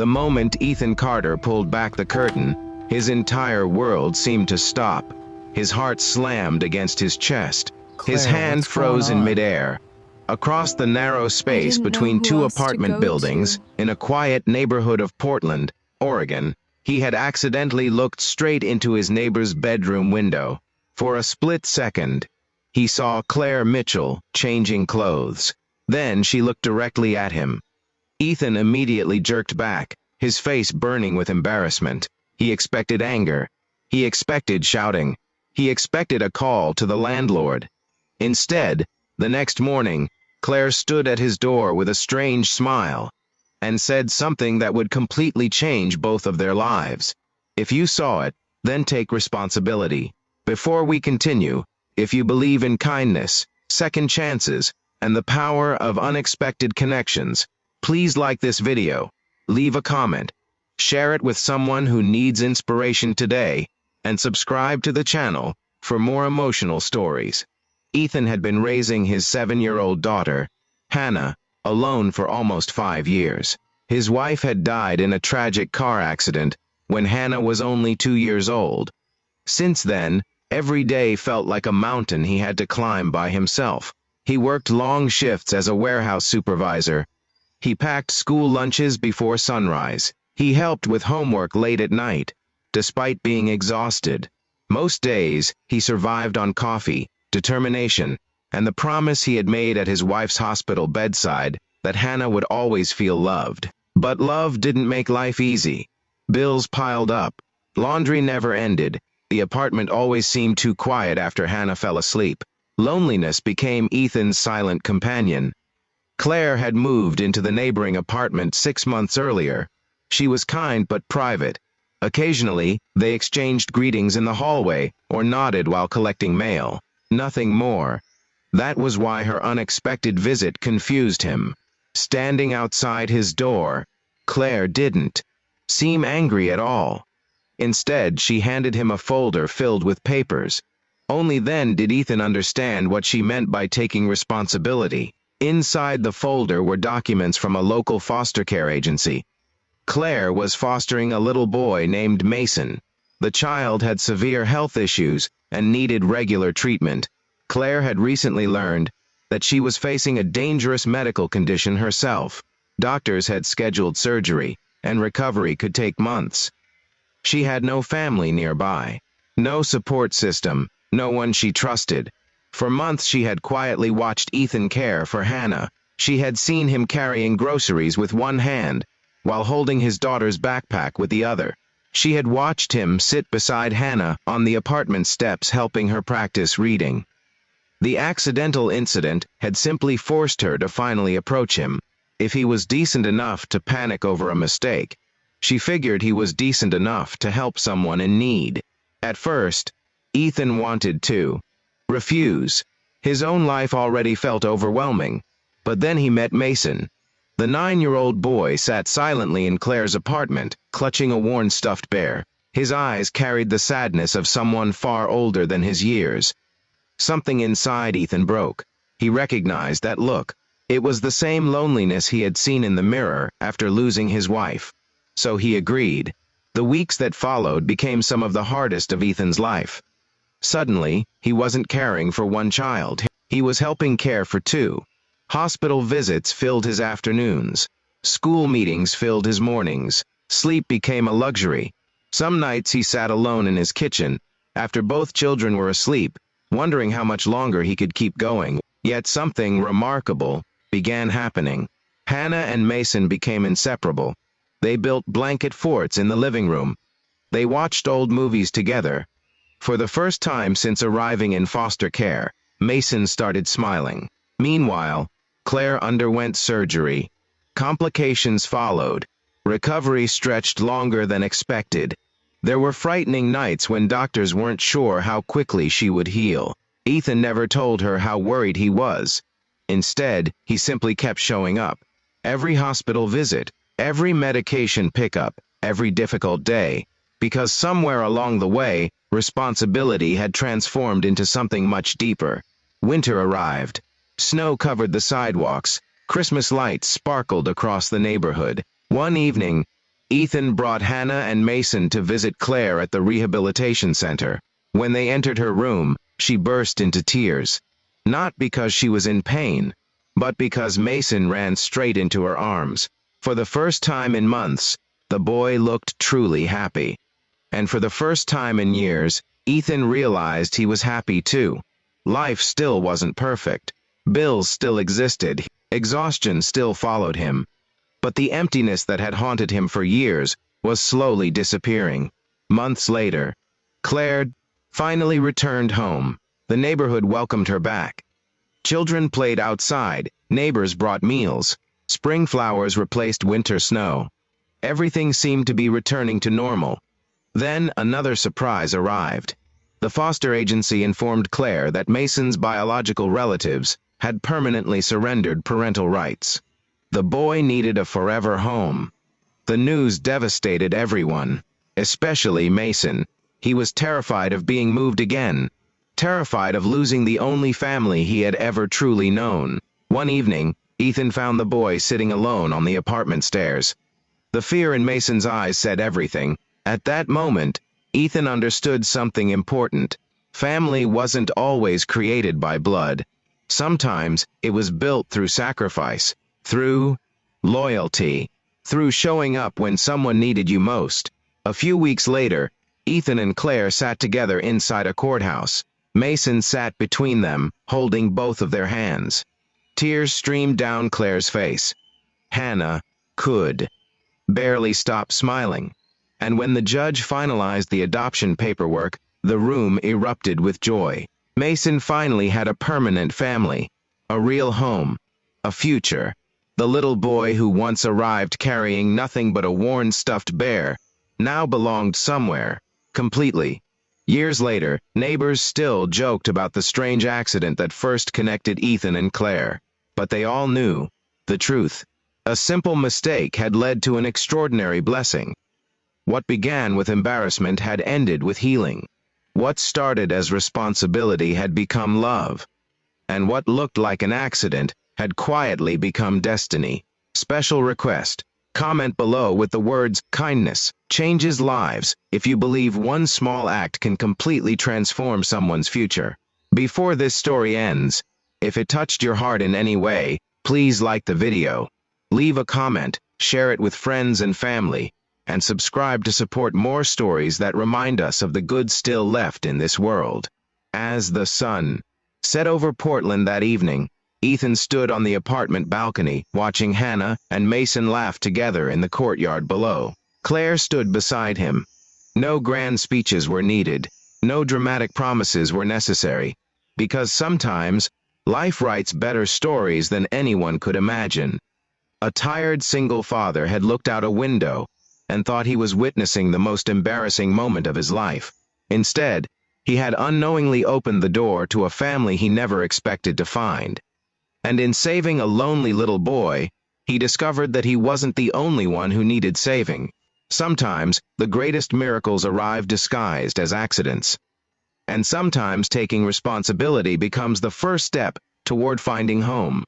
The moment Ethan Carter pulled back the curtain, his entire world seemed to stop. His heart slammed against his chest. His Claire, hand what's froze going in on? midair. Across the narrow space didn't know between who two else to apartment go buildings, to. in a quiet neighborhood of Portland, Oregon, he had accidentally looked straight into his neighbor's bedroom window. For a split second, he saw Claire Mitchell changing clothes. Then she looked directly at him. Ethan immediately jerked back, his face burning with embarrassment. He expected anger. He expected shouting. He expected a call to the landlord. Instead, the next morning, Claire stood at his door with a strange smile and said something that would completely change both of their lives. If you saw it, then take responsibility. Before we continue, if you believe in kindness, second chances, and the power of unexpected connections, please like this video, leave a comment, share it with someone who needs inspiration today, and subscribe to the channel for more emotional stories. Ethan had been raising his 7-year-old daughter, Hannah, alone for almost 5 years. His wife had died in a tragic car accident when Hannah was only 2 years old. Since then, every day felt like a mountain he had to climb by himself. He worked long shifts as a warehouse supervisor. He packed school lunches before sunrise. He helped with homework late at night, despite being exhausted. Most days, he survived on coffee, determination, and the promise he had made at his wife's hospital bedside that Hannah would always feel loved. But love didn't make life easy. Bills piled up. Laundry never ended. The apartment always seemed too quiet after Hannah fell asleep. Loneliness became Ethan's silent companion. Claire had moved into the neighboring apartment 6 months earlier. She was kind but private. Occasionally, they exchanged greetings in the hallway or nodded while collecting mail. Nothing more. That was why her unexpected visit confused him. Standing outside his door, Claire didn't seem angry at all. Instead, she handed him a folder filled with papers. Only then did Ethan understand what she meant by taking responsibility. Inside the folder were documents from a local foster care agency. Claire was fostering a little boy named Mason. The child had severe health issues and needed regular treatment. Claire had recently learned that she was facing a dangerous medical condition herself. Doctors had scheduled surgery, and recovery could take months. She had no family nearby, no support system, no one she trusted. For months she had quietly watched Ethan care for Hannah. She had seen him carrying groceries with one hand, while holding his daughter's backpack with the other. She had watched him sit beside Hannah on the apartment steps helping her practice reading. The accidental incident had simply forced her to finally approach him. If he was decent enough to panic over a mistake, she figured he was decent enough to help someone in need. At first, Ethan wanted to refuse. His own life already felt overwhelming. But then he met Mason. The 9-year-old boy sat silently in Claire's apartment, clutching a worn stuffed bear. His eyes carried the sadness of someone far older than his years. Something inside Ethan broke. He recognized that look. It was the same loneliness he had seen in the mirror after losing his wife. So he agreed. The weeks that followed became some of the hardest of Ethan's life. Suddenly, he wasn't caring for one child. He was helping care for 2. Hospital visits filled his afternoons. School meetings filled his mornings. Sleep became a luxury. Some nights he sat alone in his kitchen, after both children were asleep, wondering how much longer he could keep going. Yet something remarkable began happening. Hannah and Mason became inseparable. They built blanket forts in the living room. They watched old movies together. For the first time since arriving in foster care, Mason started smiling. Meanwhile, Claire underwent surgery. Complications followed. Recovery stretched longer than expected. There were frightening nights when doctors weren't sure how quickly she would heal. Ethan never told her how worried he was. Instead, he simply kept showing up. Every hospital visit, every medication pickup, every difficult day. Because somewhere along the way, responsibility had transformed into something much deeper. Winter arrived. Snow covered the sidewalks. Christmas lights sparkled across the neighborhood. One evening, Ethan brought Hannah and Mason to visit Claire at the rehabilitation center. When they entered her room, she burst into tears. Not because she was in pain, but because Mason ran straight into her arms. For the first time in months, the boy looked truly happy. And for the first time in years, Ethan realized he was happy too. Life still wasn't perfect. Bills still existed. Exhaustion still followed him. But the emptiness that had haunted him for years was slowly disappearing. Months later, Claire finally returned home. The neighborhood welcomed her back. Children played outside, neighbors brought meals, spring flowers replaced winter snow. Everything seemed to be returning to normal. Then another surprise arrived. The foster agency informed Claire that Mason's biological relatives had permanently surrendered parental rights. The boy needed a forever home. The news devastated everyone, especially Mason. He was terrified of being moved again, terrified of losing the only family he had ever truly known. One evening, Ethan found the boy sitting alone on the apartment stairs. The fear in Mason's eyes said everything. At that moment, Ethan understood something important. Family wasn't always created by blood. Sometimes it was built through sacrifice, through loyalty, through showing up when someone needed you most. A few weeks later, Ethan and Claire sat together inside a courthouse. Mason sat between them, holding both of their hands. Tears streamed down Claire's face. Hannah could barely stop smiling. And when the judge finalized the adoption paperwork, the room erupted with joy. Mason finally had a permanent family, a real home, a future. The little boy who once arrived carrying nothing but a worn stuffed bear now belonged somewhere, completely. Years later, neighbors still joked about the strange accident that first connected Ethan and Claire. But they all knew the truth. A simple mistake had led to an extraordinary blessing. What began with embarrassment had ended with healing. What started as responsibility had become love. And what looked like an accident had quietly become destiny. Special request. Comment below with the words, "Kindness changes lives," if you believe one small act can completely transform someone's future. Before this story ends, if it touched your heart in any way, please like the video, leave a comment, share it with friends and family, and subscribe to support more stories that remind us of the good still left in this world. As the sun set over Portland that evening, Ethan stood on the apartment balcony, watching Hannah and Mason laugh together in the courtyard below. Claire stood beside him. No grand speeches were needed. No dramatic promises were necessary. Because sometimes, life writes better stories than anyone could imagine. A tired single father had looked out a window and thought he was witnessing the most embarrassing moment of his life. Instead, he had unknowingly opened the door to a family he never expected to find. And in saving a lonely little boy, he discovered that he wasn't the only one who needed saving. Sometimes, the greatest miracles arrive disguised as accidents. And sometimes taking responsibility becomes the first step toward finding home.